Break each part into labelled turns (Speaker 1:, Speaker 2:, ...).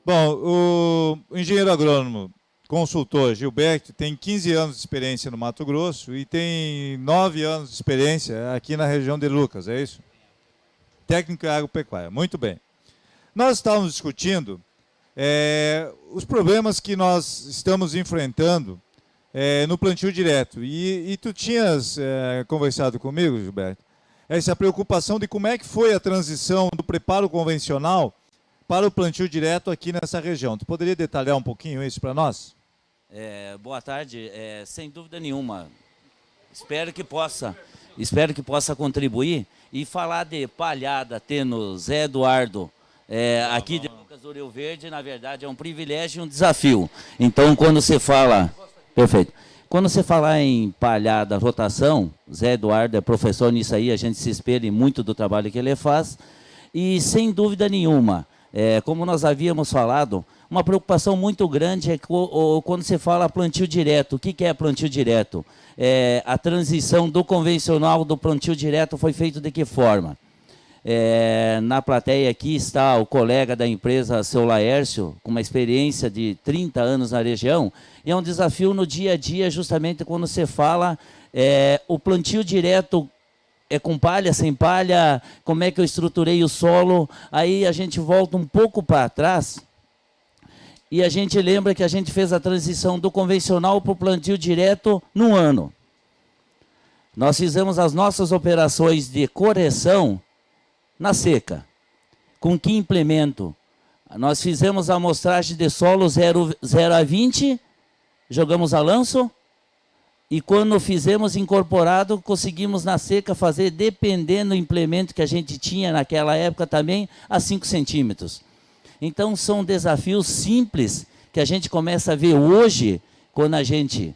Speaker 1: Bom, o engenheiro agrônomo consultor Gilberto tem 15 anos de experiência no Mato Grosso e tem 9 anos de experiência aqui na região de Lucas, é isso? Técnico em agropecuária, muito bem. Nós estávamos discutindo os problemas que nós estamos enfrentando no plantio direto. E tu tinhas conversado comigo, Gilberto, essa preocupação de como é que foi a transição do preparo convencional para o plantio direto aqui nessa região. Tu poderia detalhar um pouquinho isso para nós?
Speaker 2: Boa tarde. Sem dúvida nenhuma. Espero que possa contribuir e falar de palhada, tendo Zé Eduardo aqui de Lucas do Rio Verde, na verdade é um privilégio e um desafio. Então, quando você fala... Perfeito. Quando você falar em palhada, rotação, Zé Eduardo é professor nisso aí, a gente se espelha muito do trabalho que ele faz. E, sem dúvida nenhuma, como nós havíamos falado, uma preocupação muito grande é quando você fala plantio direto. O que é plantio direto? A transição do convencional do plantio direto foi feito de que forma? Na plateia aqui está o colega da empresa, seu Laércio, com uma experiência de 30 anos na região, e é um desafio no dia a dia, justamente quando você fala o plantio direto com palha, sem palha, como é que eu estruturei o solo. Aí a gente volta um pouco para trás e a gente lembra que a gente fez a transição do convencional para o plantio direto num ano. Nós fizemos as nossas operações de correção na seca. Com que implemento? Nós fizemos a amostragem de solo 0 a 20, jogamos a lanço, e quando fizemos incorporado, conseguimos na seca fazer, dependendo do implemento que a gente tinha naquela época também, a 5 centímetros. Então são desafios simples que a gente começa a ver hoje, quando a gente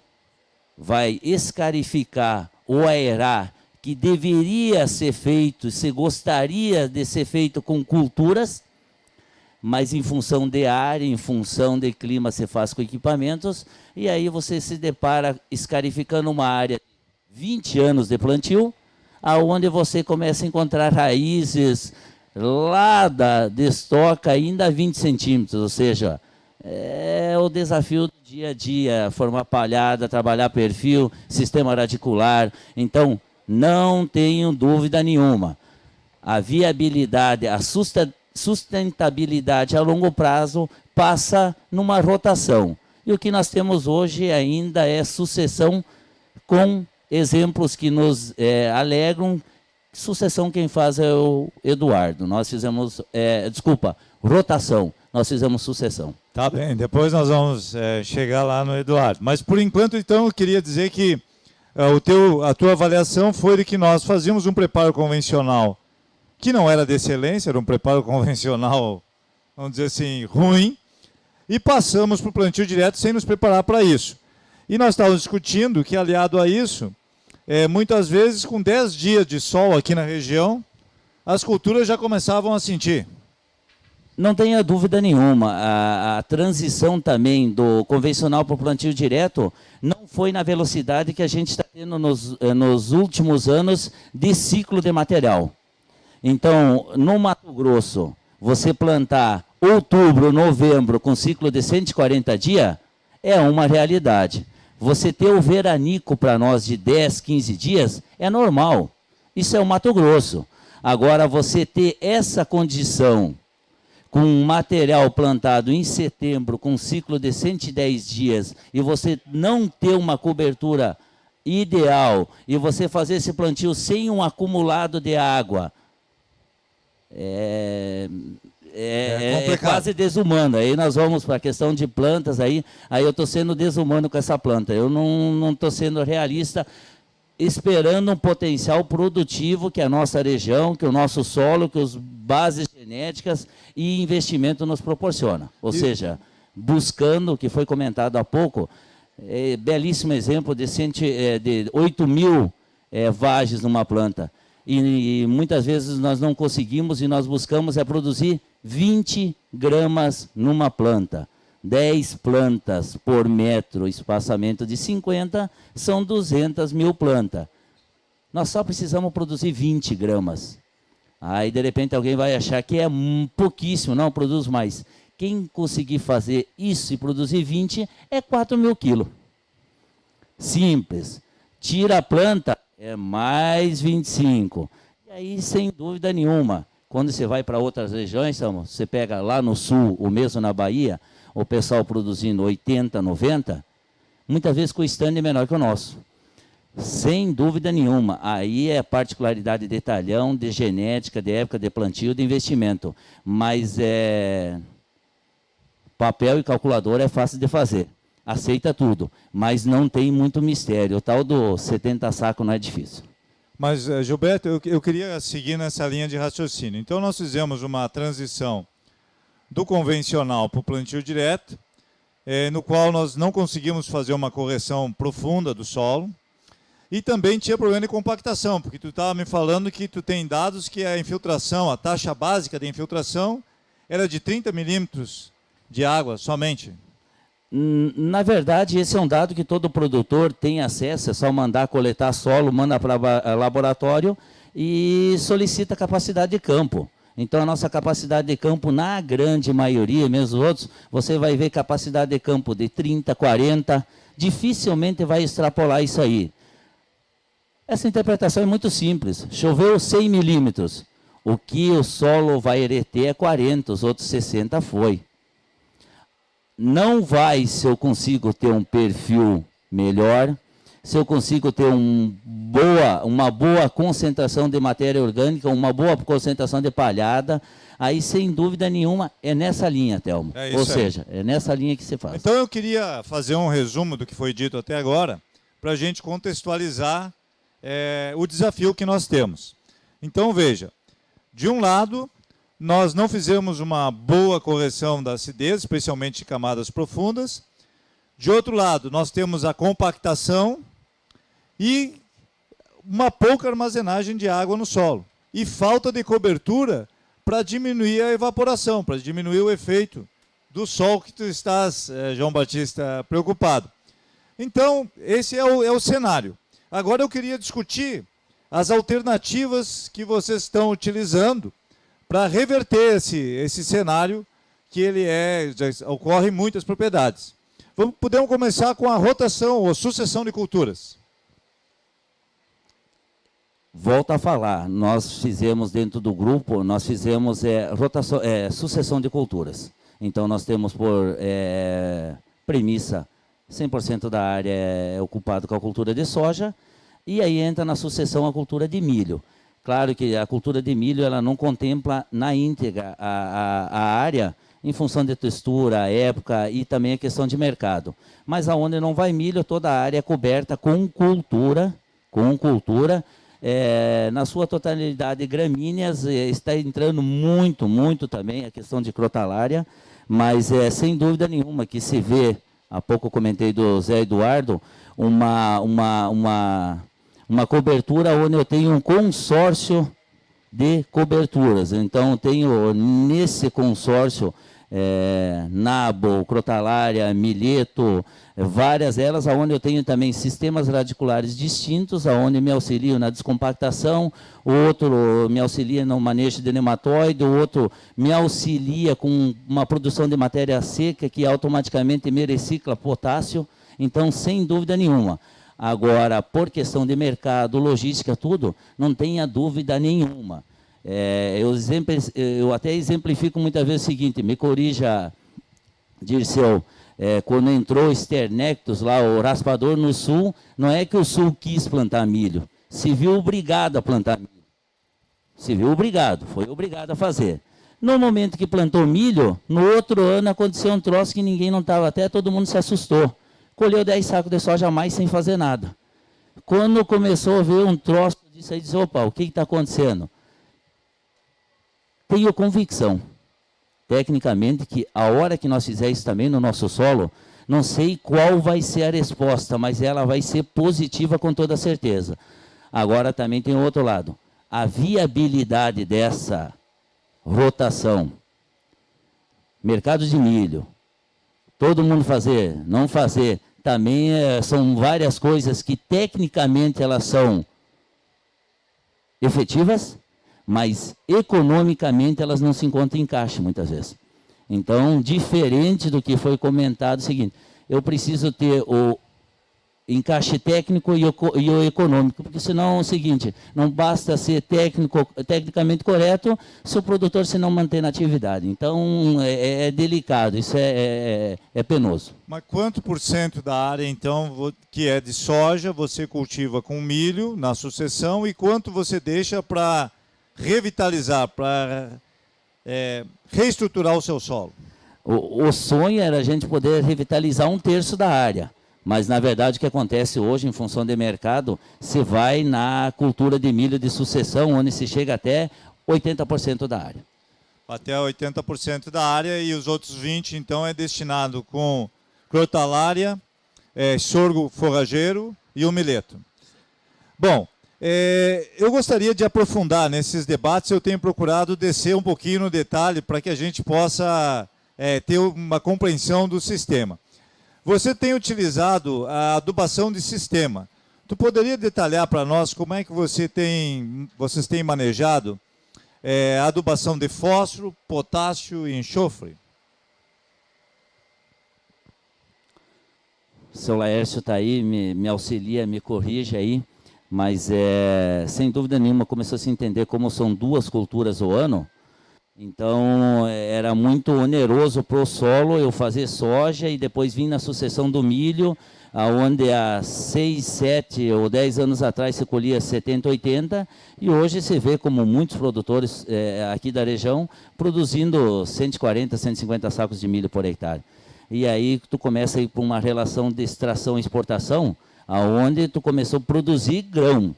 Speaker 2: vai escarificar ou aerar, que deveria ser feito, se gostaria de ser feito com culturas, mas em função de área, em função de clima, você faz com equipamentos, e aí você se depara escarificando uma área de 20 anos de plantio, aonde você começa a encontrar raízes lá de estoca ainda a 20 centímetros, ou seja, é o desafio do dia a dia, formar palhada, trabalhar perfil, sistema radicular. Então, não tenho dúvida nenhuma, a viabilidade, a sustentabilidade a longo prazo passa numa rotação. E o que nós temos hoje ainda é sucessão, com exemplos que nos alegram. Sucessão quem faz é o Eduardo. Nós fizemos, rotação, nós fizemos sucessão.
Speaker 1: Tá bem, depois nós vamos chegar lá no Eduardo. Mas por enquanto, então, eu queria dizer que a tua avaliação foi de que nós fazíamos um preparo convencional que não era de excelência, era um preparo convencional, vamos dizer assim, ruim, e passamos para o plantio direto sem nos preparar para isso. E nós estávamos discutindo que, aliado a isso, muitas vezes, com 10 dias de sol aqui na região, as culturas já começavam a sentir.
Speaker 2: Não tenha dúvida nenhuma, a transição também do convencional para o plantio direto não foi na velocidade que a gente está tendo nos últimos anos de ciclo de material. Então, no Mato Grosso, você plantar outubro, novembro, com ciclo de 140 dias, é uma realidade. Você ter o veranico para nós de 10, 15 dias, é normal. Isso é o Mato Grosso. Agora, você ter essa condição com um material plantado em setembro, com um ciclo de 110 dias, e você não ter uma cobertura ideal, e você fazer esse plantio sem um acumulado de água, é quase desumano. Aí nós vamos para a questão de plantas, aí eu estou sendo desumano com essa planta. Eu não estou sendo realista, esperando um potencial produtivo que a nossa região, que o nosso solo, que as bases genéticas e investimento nos proporciona. Ou seja, buscando, o que foi comentado há pouco, belíssimo exemplo de 8 mil vagens numa planta. E muitas vezes nós não conseguimos, e nós buscamos produzir 20 gramas numa planta. 10 plantas por metro, espaçamento de 50, são 200 mil plantas. Nós só precisamos produzir 20 gramas. Aí, de repente, alguém vai achar que é pouquíssimo, não, produz mais. quem conseguir fazer isso e produzir 20, é 4.000 quilos. Simples. Tira a planta, é mais 25. E aí, sem dúvida nenhuma, quando você vai para outras regiões, você pega lá no sul, ou mesmo na Bahia, o pessoal produzindo 80, 90, muitas vezes com o stand é menor que o nosso. Sem dúvida nenhuma. Aí é particularidade de talhão, de genética, de época de plantio, de investimento. Mas papel e calculadora é fácil de fazer. Aceita tudo, mas não tem muito mistério. O tal do 70 sacos não é difícil.
Speaker 1: Mas, Gilberto, eu queria seguir nessa linha de raciocínio. Então, nós fizemos uma transição do convencional para o plantio direto, no qual nós não conseguimos fazer uma correção profunda do solo. E também tinha problema de compactação, porque tu estava me falando que tu tem dados que a infiltração, a taxa básica de infiltração, era de 30 milímetros de água somente.
Speaker 2: Na verdade, esse é um dado que todo produtor tem acesso, é só mandar coletar solo, manda para laboratório e solicita capacidade de campo. Então, a nossa capacidade de campo, na grande maioria, mesmo os outros, você vai ver capacidade de campo de 30, 40, dificilmente vai extrapolar isso aí. Essa interpretação é muito simples. Choveu 100 milímetros. O que o solo vai reter é 40, os outros 60 foi. Não vai se eu consigo ter um perfil melhor, se eu consigo ter uma boa concentração de matéria orgânica, uma boa concentração de palhada, aí sem dúvida nenhuma é nessa linha, Telmo. Ou seja, é nessa linha que se faz.
Speaker 1: Então eu queria fazer um resumo do que foi dito até agora, para a gente contextualizar o desafio que nós temos. Então, veja, de um lado, nós não fizemos uma boa correção da acidez, especialmente de camadas profundas. De outro lado, nós temos a compactação e uma pouca armazenagem de água no solo. E falta de cobertura para diminuir a evaporação, para diminuir o efeito do sol que tu estás, João Batista, preocupado. Então, esse é o cenário. Agora eu queria discutir as alternativas que vocês estão utilizando para reverter esse cenário que ele já ocorre em muitas propriedades. Podemos começar com a rotação ou sucessão de culturas.
Speaker 2: Volto a falar, nós fizemos dentro do grupo, nós fizemos sucessão de culturas. Então nós temos por premissa 100% da área é ocupado com a cultura de soja, e aí entra na sucessão a cultura de milho. Claro que a cultura de milho ela não contempla na íntegra a área, em função de textura, época e também a questão de mercado. Mas aonde não vai milho, toda a área é coberta com cultura, na sua totalidade gramíneas, está entrando muito também a questão de crotalária, mas sem dúvida nenhuma que se vê, há pouco eu comentei do Zé Eduardo, uma cobertura onde eu tenho um consórcio de coberturas. Então, eu tenho nesse consórcio nabo, crotalária, milheto, várias elas, onde eu tenho também sistemas radiculares distintos, onde me auxiliam na descompactação, o outro me auxilia no manejo de nematóide, o outro me auxilia com uma produção de matéria seca que automaticamente me recicla potássio. Então, sem dúvida nenhuma. Agora, por questão de mercado, logística, tudo, não tenha dúvida nenhuma. Eu até exemplifico muitas vezes o seguinte, me corrija, Dirceu, quando entrou o Sternectus lá, o raspador no sul, não é que o sul quis plantar milho, se viu obrigado a plantar milho. Se viu obrigado, foi obrigado a fazer. No momento que plantou milho, no outro ano aconteceu um troço que ninguém não estava, até todo mundo se assustou. Colheu 10 sacos de soja a mais sem fazer nada. Quando começou a ver um troço disso aí, disse, opa, o que está acontecendo? Tenho convicção, tecnicamente, que a hora que nós fizermos isso também no nosso solo, não sei qual vai ser a resposta, mas ela vai ser positiva com toda certeza. Agora também tem o outro lado. A viabilidade dessa rotação, mercado de milho, todo mundo fazer, não fazer, também são várias coisas que tecnicamente elas são efetivas, mas economicamente elas não se encontram em caixa muitas vezes. Então, diferente do que foi comentado, é o seguinte, eu preciso ter o encaixe técnico e o econômico, porque senão é o seguinte, não basta ser tecnicamente correto se o produtor se não manter na atividade. Então, é delicado, isso é penoso.
Speaker 1: Mas quanto por cento da área, então, que é de soja, você cultiva com milho na sucessão e quanto você deixa para revitalizar, para reestruturar o seu solo?
Speaker 2: O sonho era a gente poder revitalizar 1/3 da área. Mas, na verdade, o que acontece hoje, em função de mercado, se vai na cultura de milho de sucessão, onde se chega até 80% da área.
Speaker 1: Até 80% da área e os outros 20%, então, é destinado com crotalária, sorgo forrageiro e o mileto. Bom, eu gostaria de aprofundar nesses debates, eu tenho procurado descer um pouquinho no detalhe para que a gente possa ter uma compreensão do sistema. Você tem utilizado a adubação de sistema. Tu poderia detalhar para nós como é que vocês têm manejado a adubação de fósforo, potássio e enxofre?
Speaker 2: O seu Laércio está aí, me auxilia, me corrige aí, mas sem dúvida nenhuma começou a se entender como são 2 culturas ao ano. Então, era muito oneroso para o solo eu fazer soja e depois vir na sucessão do milho, onde há 6, 7 ou 10 anos atrás se colhia 70, 80, e hoje se vê como muitos produtores aqui da região produzindo 140, 150 sacos de milho por hectare. E aí tu começa a ir para uma relação de extração e exportação, onde tu começou a produzir grão,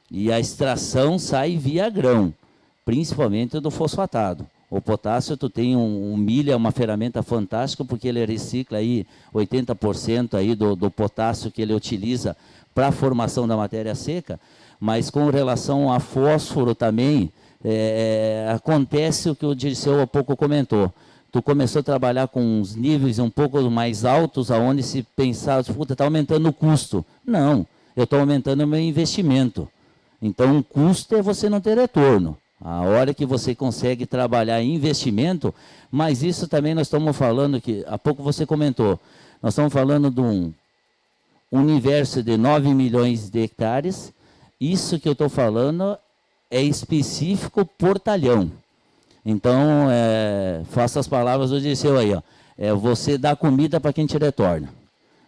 Speaker 2: e a extração sai via grão, principalmente do fosfatado. O potássio, tu tem um milho, é uma ferramenta fantástica, porque ele recicla aí 80% aí do potássio que ele utiliza para a formação da matéria seca, mas com relação a fósforo também, acontece o que o Dirceu há pouco comentou. Tu começou a trabalhar com uns níveis um pouco mais altos, aonde se pensava, puta, está aumentando o custo. Não, eu estou aumentando o meu investimento. Então, o custo é você não ter retorno. A hora que você consegue trabalhar em investimento, mas isso também nós estamos falando, que há pouco você comentou, nós estamos falando de um universo de 9 milhões de hectares, isso que eu estou falando é específico por talhão. Então, faça as palavras do Dirceu aí, ó. Você dá comida para quem te retorna.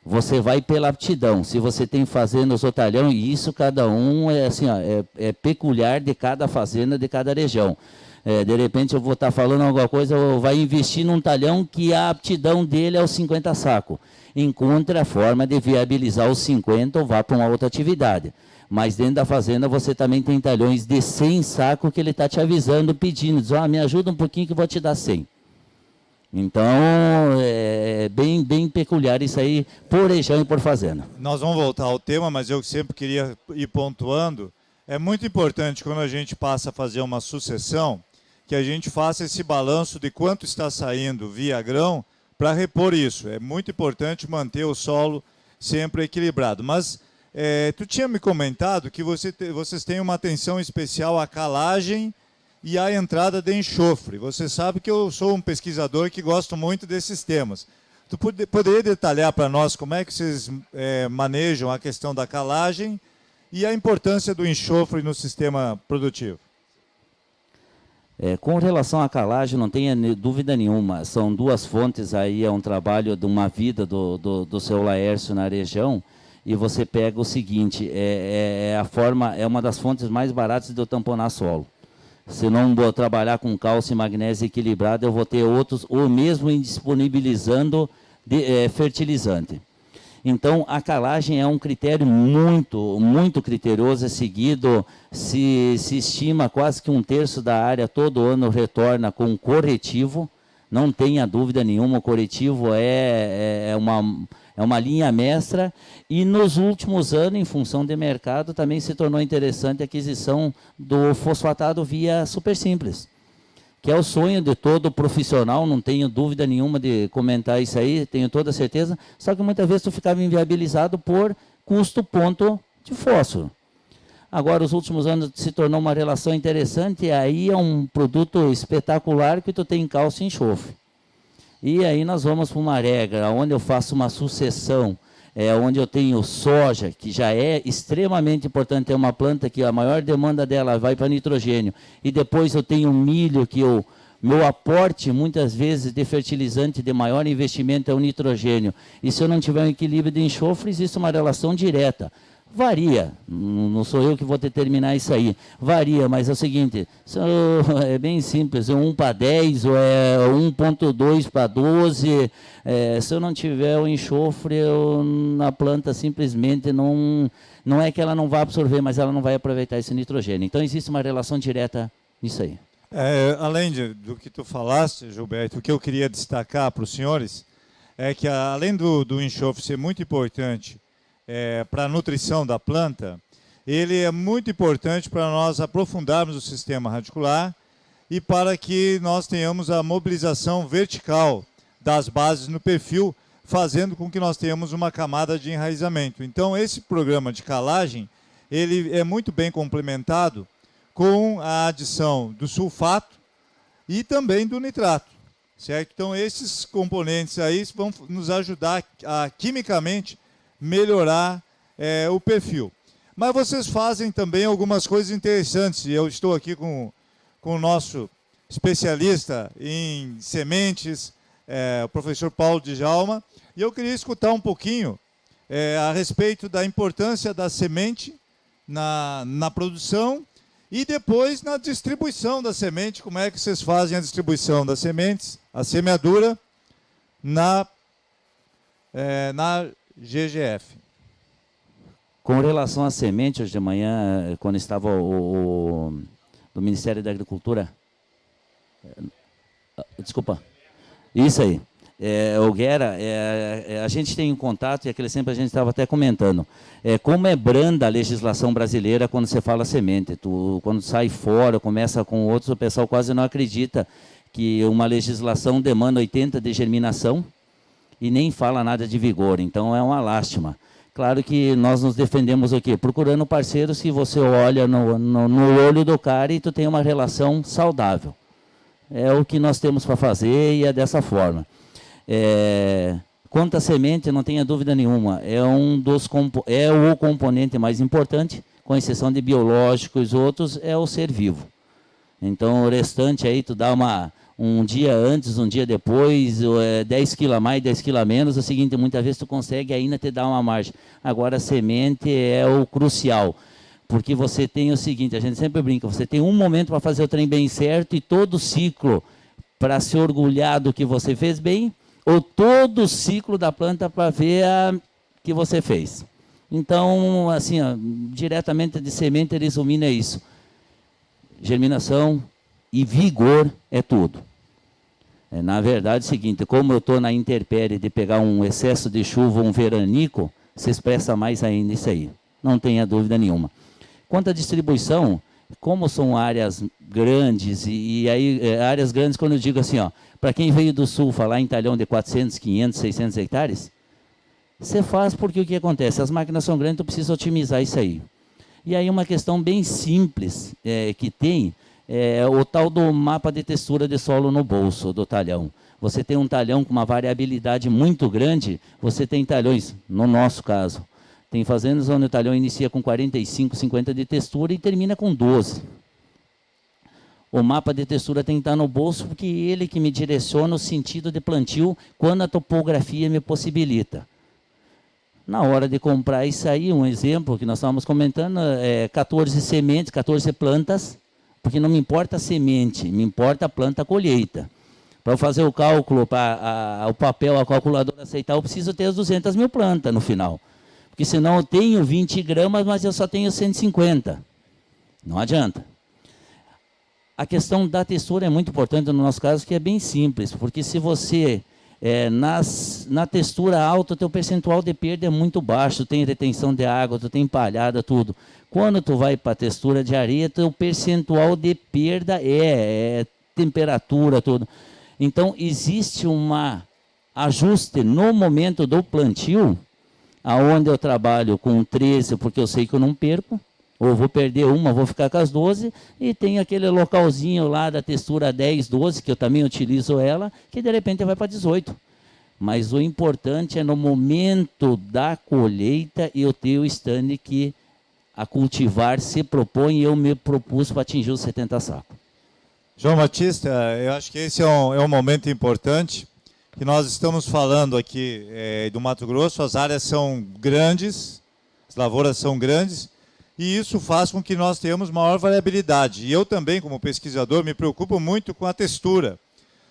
Speaker 2: Você vai pela aptidão. Se você tem fazendas ou talhão, e isso cada um é peculiar de cada fazenda, de cada região. De repente eu vou estar falando alguma coisa, vai investir num talhão que a aptidão dele é os 50 sacos. Encontre a forma de viabilizar os 50 ou vá para uma outra atividade. Mas dentro da fazenda você também tem talhões de 100 sacos que ele está te avisando, pedindo, diz, me ajuda um pouquinho que eu vou te dar 100. Então, é bem peculiar isso aí, por região e por fazenda.
Speaker 1: Nós vamos voltar ao tema, mas eu sempre queria ir pontuando. É muito importante, quando a gente passa a fazer uma sucessão, que a gente faça esse balanço de quanto está saindo via grão para repor isso. É muito importante manter o solo sempre equilibrado. Mas tu tinha me comentado que vocês têm uma atenção especial à calagem e a entrada de enxofre. Você sabe que eu sou um pesquisador que gosto muito desses temas. Tu poderia detalhar para nós como é que vocês manejam a questão da calagem e a importância do enxofre no sistema produtivo?
Speaker 2: Com relação à calagem, não tenha dúvida nenhuma. São 2 fontes aí, é um trabalho de uma vida do seu Laércio na região, e você pega o seguinte, é uma das fontes mais baratas de eu tamponar solo. Se não vou trabalhar com cálcio e magnésio equilibrado, eu vou ter outros, ou mesmo indisponibilizando fertilizante. Então, a calagem é um critério muito criterioso, é seguido, se estima quase que 1/3 da área todo ano retorna com corretivo, não tenha dúvida nenhuma, o corretivo é uma linha mestra, e nos últimos anos, em função de mercado, também se tornou interessante a aquisição do fosfatado via super simples, que é o sonho de todo profissional, não tenho dúvida nenhuma de comentar isso aí, tenho toda certeza, só que muitas vezes tu ficava inviabilizado por custo ponto de fósforo. Agora, os últimos anos se tornou uma relação interessante, e aí é um produto espetacular que tu tem cálcio e enxofre. E aí nós vamos para uma regra, onde eu faço uma sucessão, onde eu tenho soja, que já é extremamente importante, é uma planta que a maior demanda dela vai para nitrogênio, e depois eu tenho milho, que meu aporte, muitas vezes, de fertilizante de maior investimento é o nitrogênio. E se eu não tiver um equilíbrio de enxofre, existe uma relação direta. Varia, não sou eu que vou determinar isso aí. Varia, mas é o seguinte, é bem simples, é 1 para 10 ou é 1,2 para 12. Se eu não tiver o enxofre, na planta simplesmente não é que ela não vai absorver, mas ela não vai aproveitar esse nitrogênio. Então existe uma relação direta nisso aí.
Speaker 1: Além do que tu falaste, Gilberto, o que eu queria destacar para os senhores é que, além do enxofre ser muito importante para a nutrição da planta, ele é muito importante para nós aprofundarmos o sistema radicular e para que nós tenhamos a mobilização vertical das bases no perfil, fazendo com que nós tenhamos uma camada de enraizamento. Então, esse programa de calagem, ele é muito bem complementado com a adição do sulfato e também do nitrato, certo? Então, esses componentes aí vão nos ajudar a quimicamente melhorar o perfil. Mas vocês fazem também algumas coisas interessantes, e eu estou aqui com o nosso especialista em sementes, o professor Paulo Djalma, e eu queria escutar um pouquinho a respeito da importância da semente na produção e depois na distribuição da semente. Como é que vocês fazem a distribuição das sementes, a semeadura na GGF?
Speaker 2: Com relação à semente, hoje de manhã, quando estava do Ministério da Agricultura, desculpa, isso aí, o Guerra, a gente tem um contato, e aquele sempre a gente estava até comentando, como é branda a legislação brasileira quando você fala semente. Quando sai fora, começa com outros, o pessoal quase não acredita que uma legislação demanda 80 de germinação e nem fala nada de vigor, então é uma lástima. Claro que nós nos defendemos o quê? Procurando parceiros que você olha no olho do cara e tu tem uma relação saudável. É o que nós temos para fazer e é dessa forma. Quanto à semente, não tenha dúvida nenhuma, é o componente mais importante, com exceção de biológicos, outros, é o ser vivo. Então, o restante aí, tu dá um dia antes, um dia depois, 10 quilos a mais, 10 quilos a menos, é o seguinte, muitas vezes tu consegue ainda te dar uma margem. Agora, a semente é o crucial, porque você tem o seguinte, a gente sempre brinca, você tem um momento para fazer o trem bem certo e todo o ciclo para se orgulhar do que você fez bem, ou todo o ciclo da planta para ver que você fez. Então, assim, diretamente de semente, resumindo, é isso. Germinação e vigor é tudo. Na verdade, é o seguinte, como eu estou na intempérie de pegar um excesso de chuva, um veranico, se expressa mais ainda isso aí. Não tenha dúvida nenhuma. Quanto à distribuição, como são áreas grandes, e aí áreas grandes quando eu digo assim, para quem veio do sul falar em talhão de 400, 500, 600 hectares, você faz porque o que acontece? As máquinas são grandes, tu precisa otimizar isso aí. E aí uma questão bem simples que tem, o tal do mapa de textura de solo no bolso do talhão. Você tem um talhão com uma variabilidade muito grande, você tem talhões, no nosso caso, tem fazendas onde o talhão inicia com 45, 50 de textura e termina com 12. O mapa de textura tem que estar no bolso, porque ele que me direciona o sentido de plantio quando a topografia me possibilita. Na hora de comprar isso aí, um exemplo que nós estávamos comentando, 14 sementes, 14 plantas, porque não me importa a semente, me importa a planta colheita. Para eu fazer o cálculo, para o papel, a calculadora aceitar, eu preciso ter as 200 mil plantas no final. Porque senão eu tenho 20 gramas, mas eu só tenho 150. Não adianta. A questão da textura é muito importante no nosso caso, que é bem simples, porque se você, na textura alta, o teu percentual de perda é muito baixo, tu tem retenção de água, tu tem palhada, tudo. Quando tu vai para a textura de areia, teu percentual de perda é temperatura, tudo. Então, existe um ajuste no momento do plantio, aonde eu trabalho com 13, porque eu sei que eu não perco, ou vou perder uma, vou ficar com as 12, e tem aquele localzinho lá da textura 10, 12, que eu também utilizo ela, que de repente vai para 18. Mas o importante é no momento da colheita eu ter o stand que a cultivar se propõe e eu me propus para atingir os 70 sacos.
Speaker 1: João Batista, eu acho que esse é um momento importante, que nós estamos falando aqui do Mato Grosso, as áreas são grandes, as lavouras são grandes, e isso faz com que nós tenhamos maior variabilidade. E eu também, como pesquisador, me preocupo muito com a textura.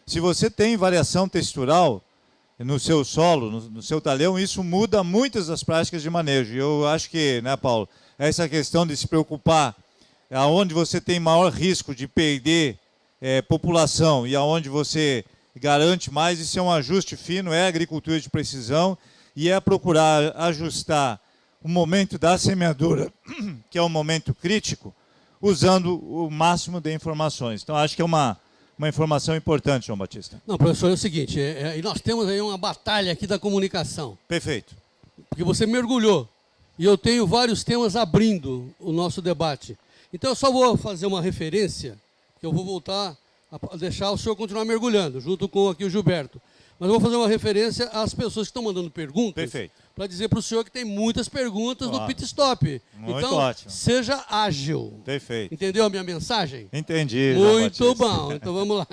Speaker 1: Se você tem variação textural no seu solo, no seu talhão, isso muda muitas das práticas de manejo. E eu acho que, né, Paulo, essa questão de se preocupar aonde você tem maior risco de perder população e aonde você garante mais, isso é um ajuste fino, é agricultura de precisão e é procurar ajustar o momento da semeadura, que é um momento crítico, usando o máximo de informações. Então, acho que é uma informação importante, João Batista.
Speaker 3: Não, professor, é o seguinte, nós temos aí uma batalha aqui da comunicação.
Speaker 1: Perfeito.
Speaker 3: Porque você mergulhou, e eu tenho vários temas abrindo o nosso debate. Então, eu só vou fazer uma referência, que eu vou voltar a deixar o senhor continuar mergulhando, junto com aqui o Gilberto. Mas eu vou fazer uma referência às pessoas que estão mandando perguntas, para dizer para o senhor que tem muitas perguntas no pit stop.
Speaker 1: Muito
Speaker 3: então,
Speaker 1: ótimo.
Speaker 3: seja ágil.
Speaker 1: Perfeito.
Speaker 3: Entendeu a minha mensagem?
Speaker 1: Entendi.
Speaker 3: Muito bom. Então vamos lá.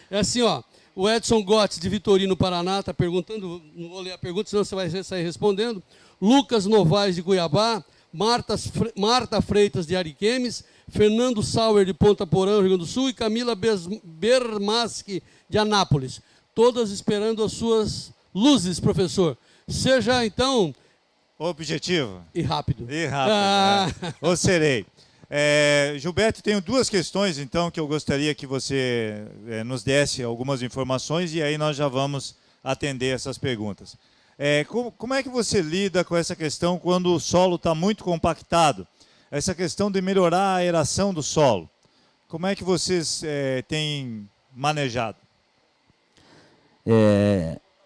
Speaker 3: É assim, ó. O Edson Gotts, de Vitorino, Paraná, está perguntando, não vou ler a pergunta, senão você vai sair respondendo. Lucas Novaes, de Cuiabá. Marta Freitas, de Ariquemes. Fernando Sauer, de Ponta Porã, Rio Grande do Sul. E Camila Bermaschi, de Anápolis. Todas esperando as suas luzes, professor. Seja, então...
Speaker 1: Objetivo.
Speaker 3: E rápido.
Speaker 1: E rápido, Ou serei. Gilberto, tenho duas questões, então, que eu gostaria que você nos desse algumas informações e aí nós já vamos atender essas perguntas. Como é que você lida com essa questão quando o solo está muito compactado? Essa questão de melhorar a aeração do solo. Como é que vocês têm manejado?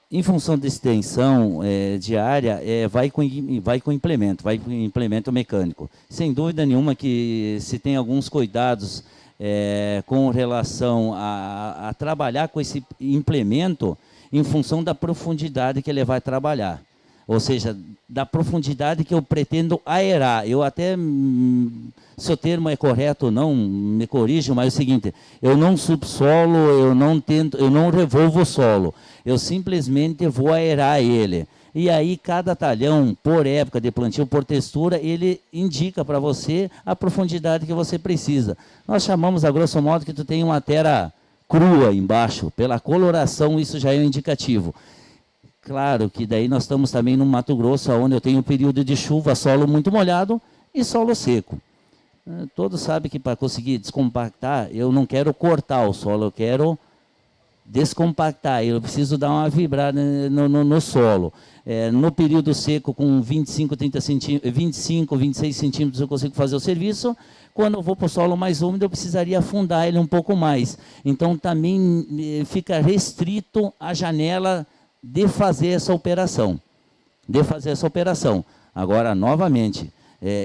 Speaker 2: Em função da extensão de área, vai com implemento mecânico. Sem dúvida nenhuma que se tem alguns cuidados com relação a trabalhar com esse implemento em função da profundidade que ele vai trabalhar. Ou seja, da profundidade que eu pretendo aerar. Eu até, se o termo é correto ou não, me corrijam, mas é o seguinte, eu não subsolo, eu não revolvo o solo, eu simplesmente vou aerar ele. E aí cada talhão, por época de plantio, por textura, ele indica para você a profundidade que você precisa. Nós chamamos, a grosso modo, que tu tem uma terra crua embaixo, pela coloração isso já é um indicativo. Claro que daí nós estamos também no Mato Grosso, onde eu tenho um período de chuva, solo muito molhado e solo seco. Todos sabem que para conseguir descompactar, eu não quero cortar o solo, eu quero descompactar, eu preciso dar uma vibrada no solo. No período seco, com 25, 26 centímetros, eu consigo fazer o serviço. Quando eu vou para o solo mais úmido, eu precisaria afundar ele um pouco mais. Então, também fica restrito a janela de fazer essa operação. Agora, novamente,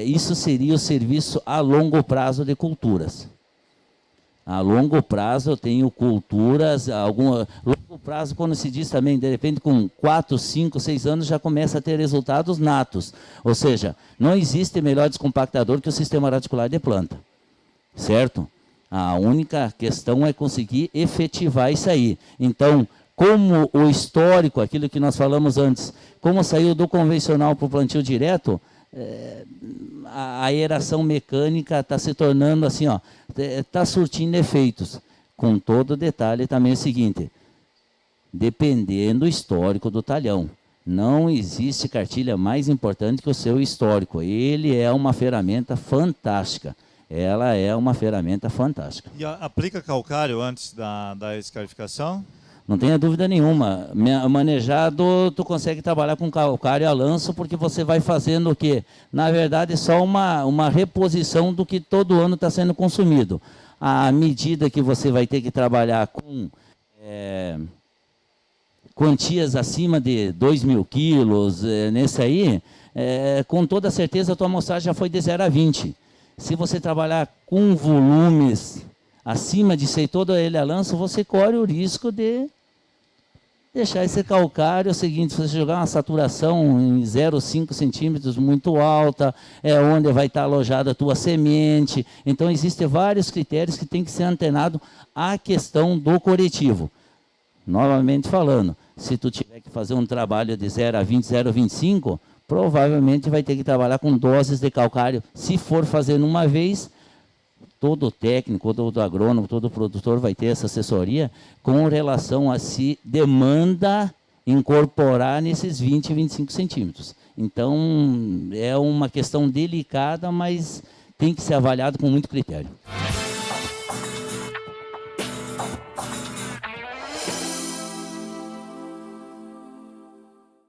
Speaker 2: isso seria o serviço a longo prazo de culturas. A longo prazo eu tenho culturas, longo prazo quando se diz também, de repente com 4, 5, 6 anos já começa a ter resultados natos. Ou seja, não existe melhor descompactador que o sistema radicular de planta. Certo? A única questão é conseguir efetivar isso aí. Então, como o histórico, aquilo que nós falamos antes, como saiu do convencional para o plantio direto, a aeração mecânica está se tornando assim, está surtindo efeitos. Com todo detalhe também é o seguinte, dependendo do histórico do talhão. Não existe cartilha mais importante que o seu histórico. Ele é uma ferramenta fantástica. Ela é uma ferramenta fantástica.
Speaker 1: E aplica calcário antes da escarificação?
Speaker 2: Não tenha dúvida nenhuma. Manejado, tu consegue trabalhar com calcário a lanço, porque você vai fazendo o quê? Na verdade, só uma reposição do que todo ano está sendo consumido. À medida que você vai ter que trabalhar com quantias acima de 2.000 quilos, nesse aí, com toda certeza a tua amostragem já foi de 0 a 20. Se você trabalhar com volumes acima de ser todo ele a lanço, você corre o risco de deixar esse calcário. É o seguinte, se você jogar uma saturação em 0,5 centímetros muito alta, é onde vai estar alojada a tua semente. Então, existem vários critérios que tem que ser antenado à questão do corretivo. Novamente falando, se tu tiver que fazer um trabalho de 0 a 20, 0 a 25, provavelmente vai ter que trabalhar com doses de calcário. Se for fazer numa vez, todo técnico, todo agrônomo, todo produtor vai ter essa assessoria com relação a se demanda incorporar nesses 20, 25 centímetros. Então, é uma questão delicada, mas tem que ser avaliado com muito critério.